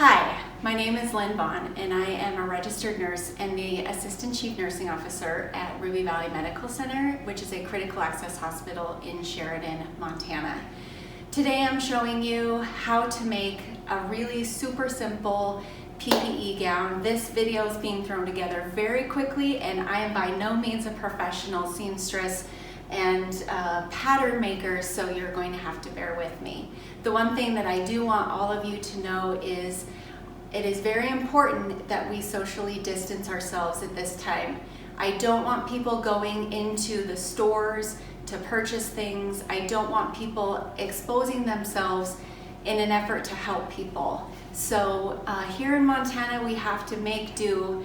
Hi, my name is Lynn Vaughn, and I am a registered nurse and the Assistant Chief Nursing Officer at Ruby Valley Medical Center, which is a critical access hospital in Sheridan, Montana. Today I'm showing you how to make a really super simple PPE gown. This video is being thrown together very quickly, and I am by no means a professional seamstress and pattern maker, so you're going to have to bear with me. The one thing that I do want all of you to know is it is very important that we socially distance ourselves at this time. I don't want people going into the stores to purchase things. I don't want people exposing themselves in an effort to help people. So here in Montana, we have to make do.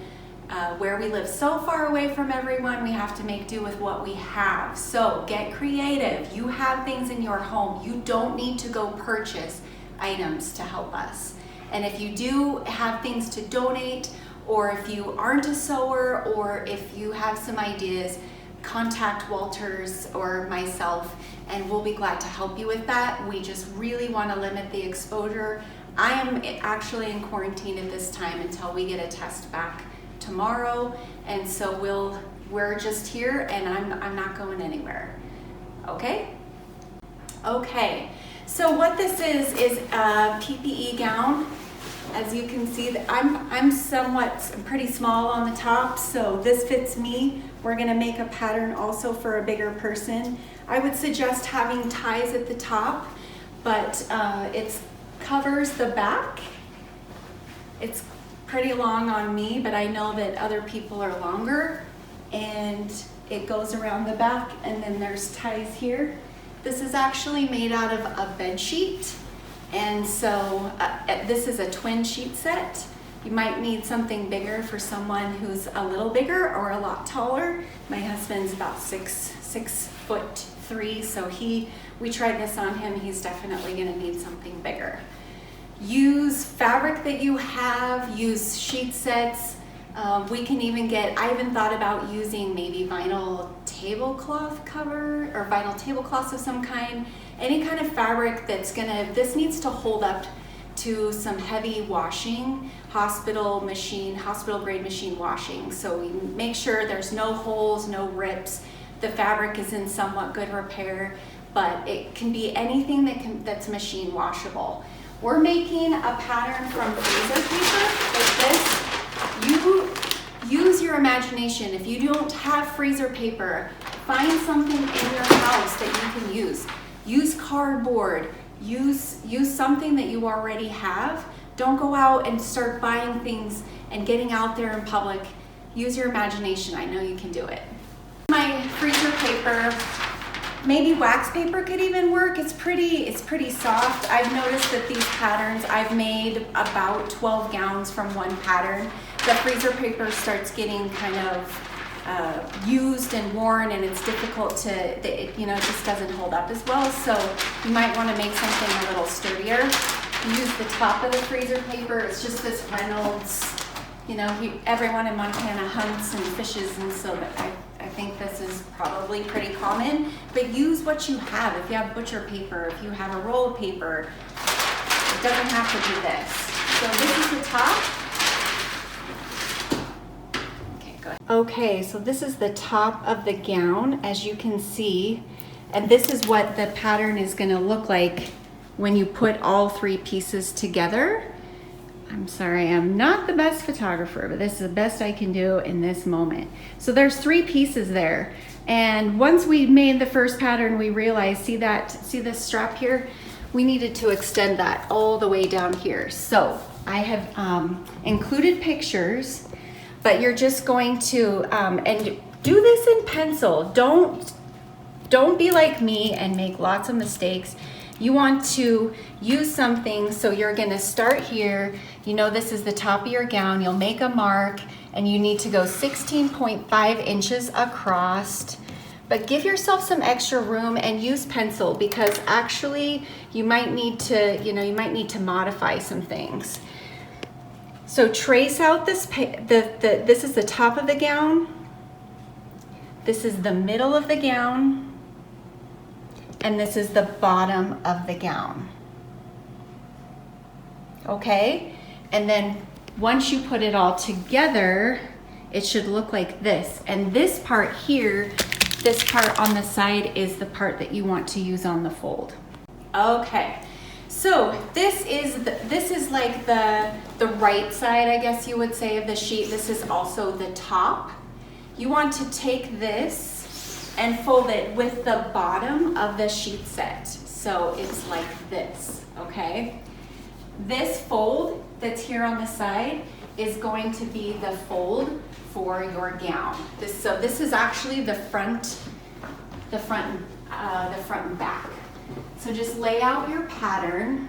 Where we live so far away from everyone, we have to make do with what we have. So get creative. You have things in your home. You don't need to go purchase items to help us. And if you do have things to donate, or if you aren't a sewer, or if you have some ideas, contact Walters or myself, and we'll be glad to help you with that. We just really want to limit the exposure. I am actually in quarantine at this time until we get a test back tomorrow, and so we're just here, and I'm not going anywhere. Okay, so what this is a PPE gown. As you can see, I'm pretty small on the top, so this fits me. We're going to make a pattern also for a bigger person. I would suggest having ties at the top, but it covers the back. It's pretty long on me, but I know that other people are longer, and it goes around the back, and then there's ties here. This is actually made out of a bed sheet, and so this is a twin sheet set. You might need something bigger for someone who's a little bigger or a lot taller. My husband's about 6'3", so we tried this on him. He's definitely going to need something bigger. Use fabric that you have, use sheet sets. We can even I even thought about using maybe vinyl tablecloth cover or vinyl tablecloths of some kind. Any kind of fabric this needs to hold up to some heavy washing, hospital grade machine washing. So we make sure there's no holes, no rips. The fabric is in somewhat good repair, but it can be anything that's machine washable. We're making a pattern from freezer paper like this. You use your imagination. If you don't have freezer paper, find something in your house that you can use. Use cardboard. Use something that you already have. Don't go out and start buying things and getting out there in public. Use your imagination. I know you can do it. My freezer paper. Maybe wax paper could even work. It's pretty soft. I've noticed that these patterns, I've made about 12 gowns from one pattern. The freezer paper starts getting kind of used and worn, and it's difficult it just doesn't hold up as well. So you might want to make something a little sturdier. Use the top of the freezer paper. It's just this Reynolds. Everyone in Montana hunts and fishes, and so I think this is probably pretty common, but use what you have. If you have butcher paper, if you have a roll of paper, it doesn't have to be this. So this is the top. Okay, go ahead. Okay, so this is the top of the gown, as you can see, and this is what the pattern is going to look like when you put all three pieces together. I'm sorry, I'm not the best photographer, but this is the best I can do in this moment. So there's three pieces there. And once we made the first pattern, we realized, see this strap here? We needed to extend that all the way down here. So I have included pictures, but you're just going to, and do this in pencil. Don't be like me and make lots of mistakes. You want to use something, so you're gonna start here. This is the top of your gown. You'll make a mark, and you need to go 16.5 inches across, but give yourself some extra room and use pencil, because actually you might need to modify some things. So trace out this is the top of the gown. This is the middle of the gown. And this is the bottom of the gown. Okay, And then once you put it all together, it should look like this. And this part here, this part on the side is the part that you want to use on the fold. Okay, so this is like the right side, I guess you would say, of the sheet. This is also the top. You want to take this and fold it with the bottom of the sheet set. So it's like this, okay? This fold that's here on the side is going to be the fold for your gown. So this is actually the front and back. So just lay out your pattern,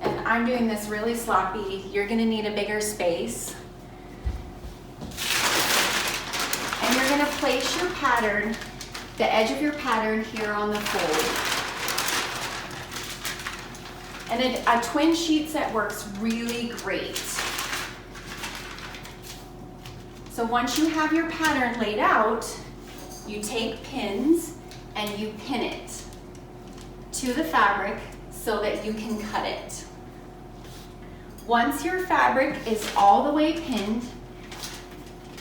and I'm doing this really sloppy. You're gonna need a bigger space. And you're gonna place your pattern, the edge of your pattern here on the fold. And a twin sheet set works really great. So once you have your pattern laid out, you take pins and you pin it to the fabric so that you can cut it. Once your fabric is all the way pinned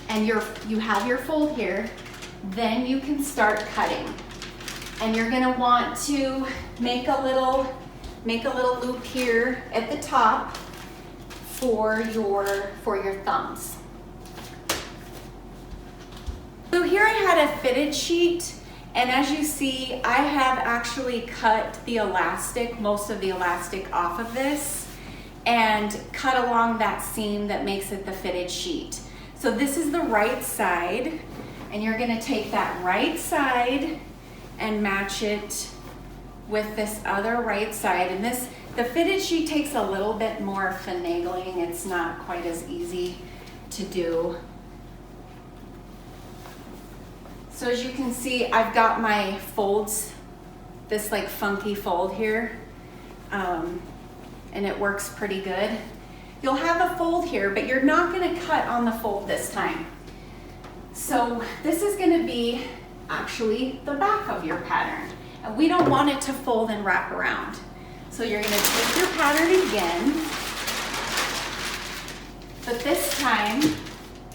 and you have your fold here, then you can start cutting. And you're gonna want to make a little loop here at the top for your thumbs. So here I had a fitted sheet, and as you see, I have actually cut the elastic, most of the elastic off of this, and cut along that seam that makes it the fitted sheet. So this is the right side, and you're gonna take that right side and match it with this other right side. And the fitted sheet takes a little bit more finagling. It's not quite as easy to do. So as you can see, I've got my folds, this like funky fold here, and it works pretty good. You'll have a fold here, but you're not gonna cut on the fold this time. So this is gonna be actually the back of your pattern. And we don't want it to fold and wrap around. So you're gonna take your pattern again, but this time, do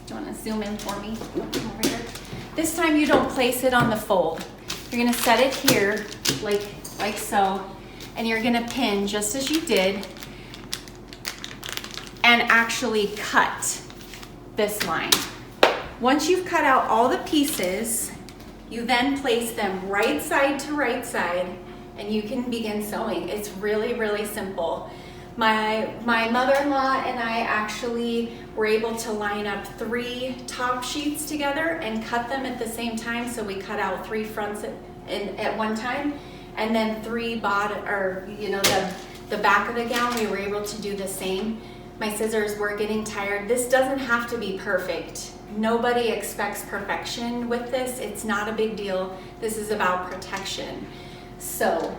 you wanna zoom in for me? Over here. This time you don't place it on the fold. You're gonna set it here, like so, and you're gonna pin just as you did, and actually cut this line. Once you've cut out all the pieces, you then place them right side to right side, and you can begin sewing. It's really, really simple. My mother-in-law and I actually were able to line up 3 top sheets together and cut them at the same time. So we cut out 3 fronts at one time, and then 3 bottom, or the back of the gown. We were able to do the same. My scissors were getting tired. This doesn't have to be perfect. Nobody expects perfection with this. It's not a big deal. This is about protection. So,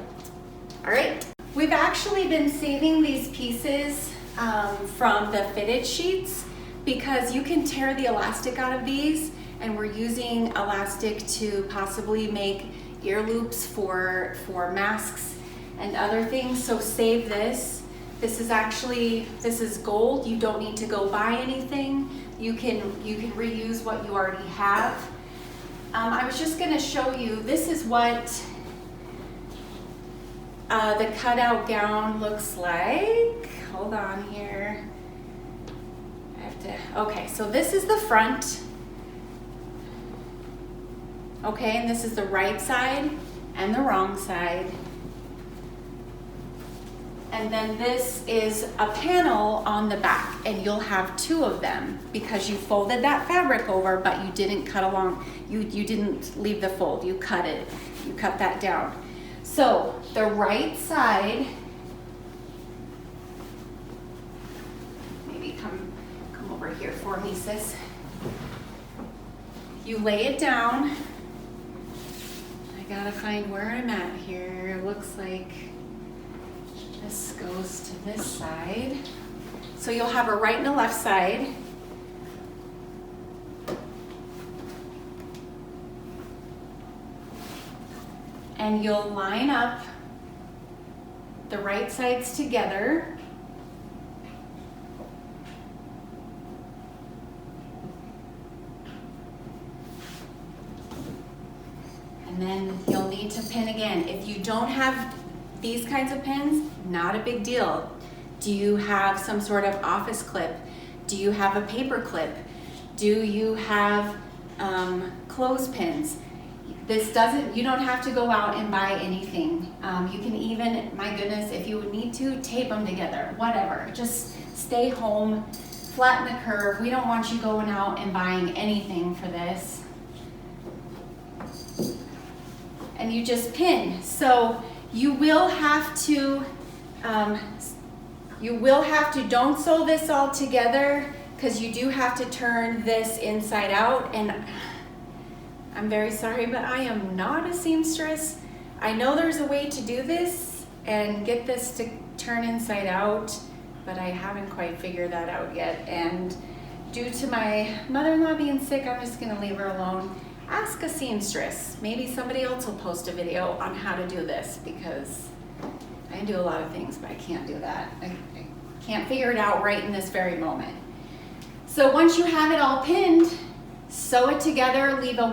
all right. We've actually been saving these pieces from the fitted sheets because you can tear the elastic out of these, and we're using elastic to possibly make ear loops for masks and other things. So save this. This is gold. You don't need to go buy anything. You can reuse what you already have. I was just gonna show you, this is what the cutout gown looks like. Hold on here. Okay, so this is the front. Okay, and this is the right side and the wrong side. And then this is a panel on the back, and you'll have 2 of them because you folded that fabric over, but you didn't cut along, you didn't leave the fold, you cut it, you cut that down. So the right side, maybe come over here for me, sis. You lay it down. I gotta find where I'm at here. It looks like this goes to this side. So you'll have a right and a left side. And you'll line up the right sides together. And then you'll need to pin again. If you don't have these kinds of pins, not a big deal. Do you have some sort of office clip? Do you have a paper clip? Do you have clothespins? You don't have to go out and buy anything. You can even, my goodness, if you need to, tape them together, whatever. Just stay home, flatten the curve. We don't want you going out and buying anything for this. And you just pin. So you will have to, don't sew this all together, because you do have to turn this inside out. And I'm very sorry, but I am not a seamstress. I know there's a way to do this and get this to turn inside out, but I haven't quite figured that out yet. And due to my mother-in-law being sick, I'm just gonna leave her alone. Ask a seamstress. Maybe somebody else will post a video on how to do this, because I can do a lot of things, but I can't do that. I can't figure it out right in this very moment. So once you have it all pinned, sew it together, leave a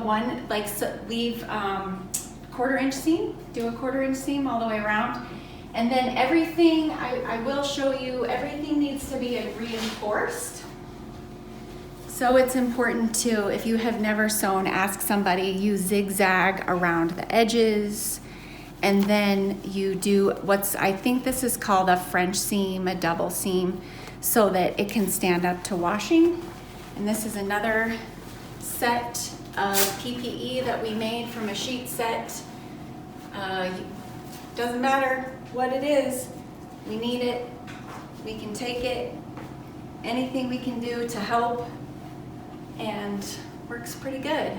quarter-inch seam, do a quarter-inch seam all the way around. And then everything, I will show you, everything needs to be reinforced. So it's important to, if you have never sewn, ask somebody. You zigzag around the edges, and then you do I think this is called a French seam, a double seam, so that it can stand up to washing. And this is another set of PPE that we made from a sheet set. Doesn't matter what it is, we need it, we can take it, anything we can do to help, and works pretty good.